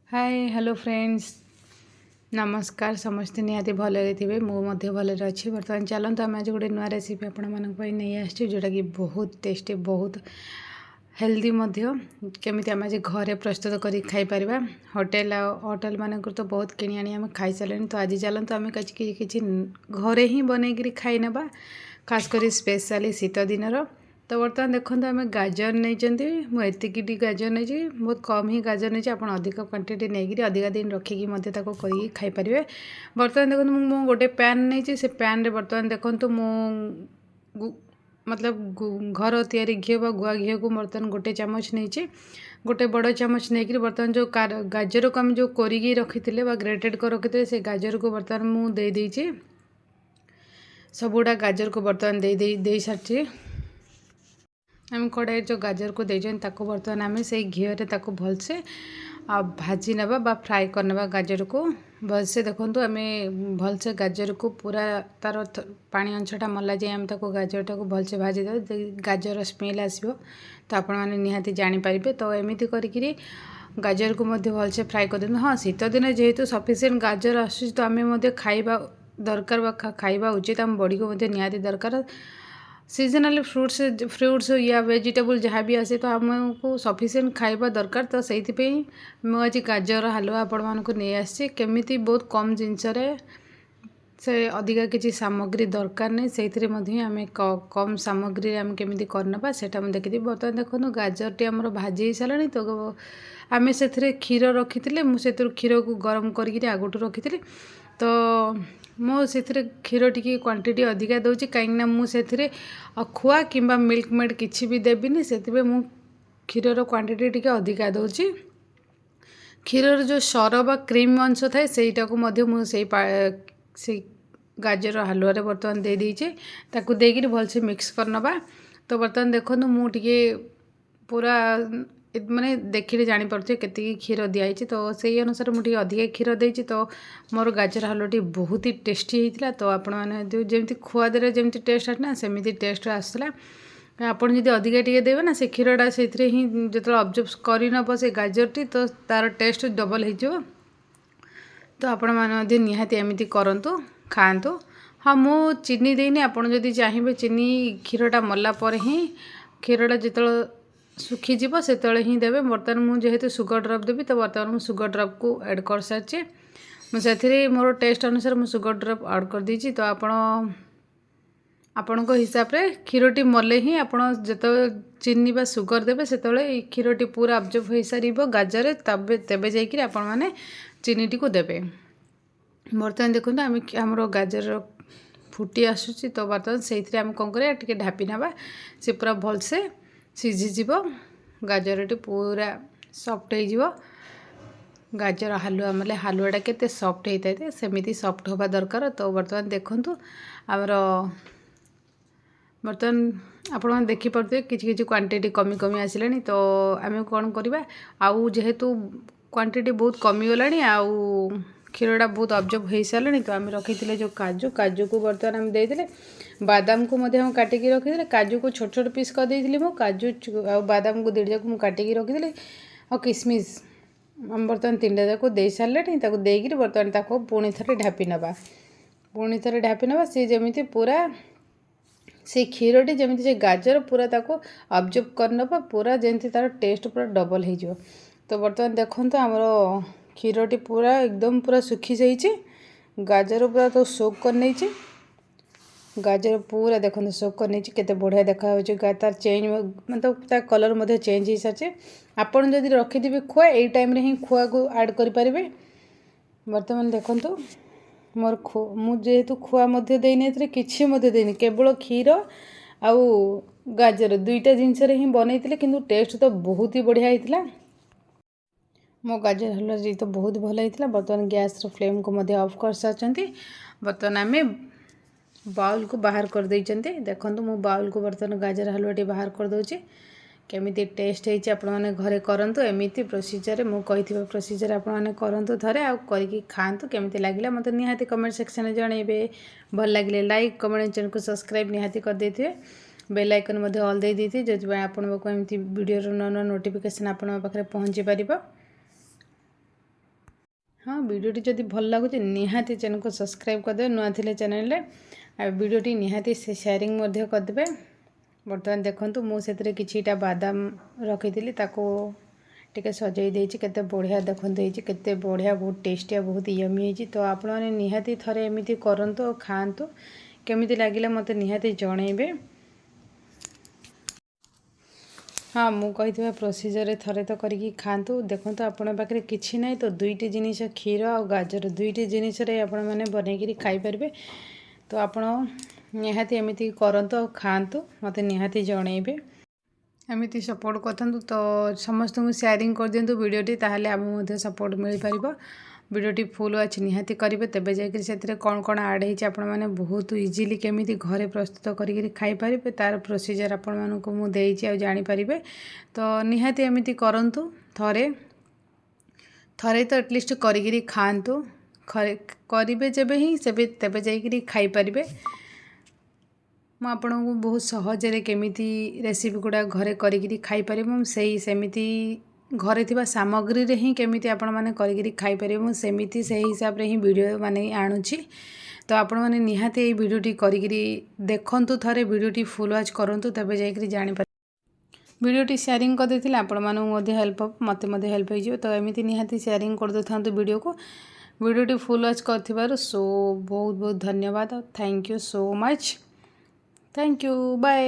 Hi hello friends नमस्कार समस्ते निहाती भलरे थे मुझे भलरे अच्छी बर्तमान चलते आम आज गोटे नुआ रेसिपी आपण नहीं आसो जोटा कि बहुत टेस्टी बहुत हेल्दी केमी आम आज घरे प्रस्तुत कर खाईपर होटेल मानक तो बहुत किणी आनी आम खाई सारे तो आज चलते आम किसी घरे ही बनईकि खाई ना खासकर स्पेशली शीत दिन तो बर्तमान देखो आम गाजर नहीं मुझे गाजर नहीं बहुत कम ही गाजर नहीं आप अधिक क्वांटिटी नहीं अधिका दिन रखिकी खाईपर बर्तमान देखो मुझे गोटे पैन नहीं से पैन रे बर्तमान देखो मतलब घर तैयारी घी गुआ घी को बर्तमान गोटे चामच नहीं गोटे बड़ चामच नहीं बर्तमान जो गाजर को आम जो कोरिकी रखी ग्रेटेड कर रखी से गाजर को बर्तमान मुझे दे सबुड़ा गाजर को बर्तमान दे सारी आम कड़ाई जो गाजर को देते बर्तमान आम से घी भलसे भाजी ना फ्राए करना गाजर को भलसे देखो आम भलसे गाजर को पूरा तार पानी अंशटा मला जाए आम गाजरटा को भलसे भाजी दे गाजर स्मेल आसो तो आपण मैंने निहाती जानीपारे तो एमती करी गाजर को भलसे फ्राए कर हाँ शीत दिन जेहेतु सफिसीयंट गाजर आस तो आम खाइबा दरकार खाइबा उचित आम बॉडी को निहाती दरकार सीजनाल फ्रुट्स या वेजिटेबल जहाँ भी आसे तो आमको सफिसीयंट खाइबा दरकार तो से मुझे गाजर हलवा आपण मानक नहीं आसी केमी बहुत कम जिनस से अधिका किसी सामग्री दरकार नहीं से आम कम सामग्री आम केमी करना से देखी बर्तमान देखो गाजर टी आम भाजी सारे तो आम से क्षीर रखी मुझे क्षीर को गरम करके आगुठ रखी तो मो से क्षीर टी क्वांटिटी अधिका दूसरी कहीं मुझे खुआ कि मिल्क मेड किसी भी देवी से क्षीर क्वांटिटी टी अधिका दूसरी क्षीर जो सर बा क्रीम अंश थाए सेटा को से गाजर हलुआ बर्तमान दे दीचे ताकू देकर भलसे मिक्स करनबा तो बर्तमान देखो मुझे पूरा माने देखिए जानीपे केती क्षीर दिखाई तो से अनुसार मुझे अधिक क्षीर देती तो मोर गाजर हलुआटी बहुत ही टेस्टी होता तो आपण मैंने जमी खुआ दे जमी टेस्ट आसना सेमती टेस्ट आसला आपड़ जब अधिका टे देवे ना से क्षीरटा से ही जो ऑब्जर्व करनब से गाजरटी तो तार टेस्ट डबल हो तो आपण मैंने निहाती एमती करूँ खातु हाँ मु चीनी देनी आपड़ जदि चाहिए चीनी क्षीरटा मला पर ही क्षीरटा जो सुखीज से ही देवे बर्तमान मुझे सुगर ड्रप देवी तो बर्तमान मुझे सुगर ड्रप को ऐड कर सारी मुझे मोर टेस्ट अनुसार मुझे सुगर ड्रप ऐड कर दीची तो आपण हिसाब रे क्षीरटी मले ही आप जो चीनी बा सुगर देवे से क्षीरटी पूरा अब्जर्व हो सार गाजर तेबे जाकि आपण मैंने चीनीटी को देवे बर्तमान देखो आम गाजर फुटी आसूसी तो बर्तमान से आम कौन कर ढापी ना से पूरा भलसे सीझीज गाजरटी पूरा सफ्ट हो गाजर हलुआ मतलब हलुआटा केते सफ्ट होता है सेमती सफ्ट होगा दरकार तो बर्तमान देखु आमर बर्तमान आपण देखिपे कि क्वांटिटी कमी कमी आसला तो आम कौन करवा आउ जेहेतु क्वांटिटी बहुत कमीगला आउ क्षीरटा बहुत ऑब्जर्व हो सारे तो आम रखी जो काजू को बर्तमान आम देते बादाम को काटिकी रखी काजू को छोट छोट पीस कर देती मो काजू आ बादाम को दिड़ जाक काटिकी रखी और किसमिश आम बर्तमान तीन जाक दे सारे देकर बर्तमान ताको पुणी थे ढापी नवा पुणी थे ढापी नवा सी जमी पूरा से क्षीरटी जमी से गाजर पूरा ताको ऑब्जर्व करनबा पूरा जमी तार टेस्ट पूरा डबल हो तो बर्तमान देखो आमर क्षीरटी पूरा एकदम पूरा सुखी जाइए गाजर पूरा तो सोक कर नहीं गाजर पूरा देखो सोक कर नहीं केते बढ़िया देखा तार चेंज मतलब तार कलर मध्य चेंज हो सारी आपड़ जदि रखिथे खुआ यही टाइम ही खुआ को ऐड करें बर्तमान देखो मोर जेहेतु खुआ देनी कि केवल क्षीर आउ गाजर दुईटा जिनस ही बनई कि टेस्ट तो बहुत ही बढ़िया होता मो गाजर हलुआ जी तो बहुत भल होता बर्तमान गैस फ्लेम को ऑफ कर सारी बर्तमान आम बाउल को बाहर कर देते देखो मु बाउल को बर्तमान गाजर हलुआटी बाहर कर दूचे केमी टेस्ट होती आपण मैंने घरे करूँ एमती प्रोसीजर मुझे प्रोसीजर आपने करूँ थे आ करके खातु केमी लगे मतलब निहाती कमेंट सेक्शन में जनइबे भल लगे लाइक कमेंट चैनल को सब्सक्राइब निहाती कर देते बेल आइकन ऑल दे देती जो आपको एमती वीडियो नुआ नुआ नोटिफिकेशन आपण पाखे पहुँची पार हाँ वीडियोटी जदि भल लगुच निहाती चैनल को सब्सक्राइब करदे नुआ थिले चैनल रे वीडियोटी निहाती से शेयरिंग मध्य करदे। बर्तमान देखंतु मु सेतरे किछिटा बादाम रखिथिली ताको टिके सजई देछि केते बढ़िया देखंतु हेछि केते बढ़िया बहुत टेस्टी बहुत यमी हेछि। तो आपण माने निहाती थरे एमिति करंतु और खांतु केमिति लागिला मते निहाती जणैबे। हाँ मु कही प्रोसीजर थरे तो करिकी खातु देखो आपण पाखे किसी ना तो दुईटी जिनिस क्षीर और गाजर दुईटी जिनिस आपण मैंने बनईकरी खाईपारे। तो आपण निहाती एमती करंतु और खातु मते निहाती जणैबे एमती सपोर्ट करथु। तो समस्त को शेयरिंग कर दिंतु वीडियोटी ताहले आम सपोर्ट मिल पार। वीडियोटी फुल वाच निहाती करेंगे तेबे जाकि से कौन कौन आड होती आपण मैंने बहुत इजिली केमिति घरे प्रस्तुत करिक खाईपारे तार प्रोसीजर आपण मानक मुझे जानीपारे। तो निहाती एमती करंतु थरे थरे तो एटलिस्ट करिक खातु करेंगे जब ही से तेबे जाकि खाईपारे। ମୁଁ ଆପଣଙ୍କୁ ବହୁତ ସହଜରେ କେମିତି ରେସିପି ଗୁଡ଼ା ଘରେ କରିକିରି ଖାଇପାରିବେ ମୁଁ ସେମିତି ଘରେ ଥିବା ସାମଗ୍ରୀରେ ହିଁ କେମିତି ଆପଣମାନେ କରିକିରି ଖାଇପାରିବେ ମୁଁ ସେମିତି ସେହି ହିସାବରେ ହିଁ ଭିଡ଼ିଓ ମାନେ ଆଣୁଛି। ତ ଆପଣମାନେ ନିହାତି ଏଇ ଭିଡ଼ିଓଟି କରିକିରି ଦେଖନ୍ତୁ ଥରେ ଭିଡ଼ିଓଟି ଫୁଲ୍ ୱାଚ୍ କରନ୍ତୁ ତେବେ ଯାଇକିରି ଜାଣିପାରିବେ। भिडियोटी शेयरिंग कर देथिले आपण मानकु मध्ये हेल्प मते मध्ये हेल्प हो। तो एमती निहाती शेयरिंग कर देथांतु वीडियो को। वीडियोटी फुल वॉच करथिबारु सो बहुत बहुत धन्यवाद। Thank you so much. Thank you bye.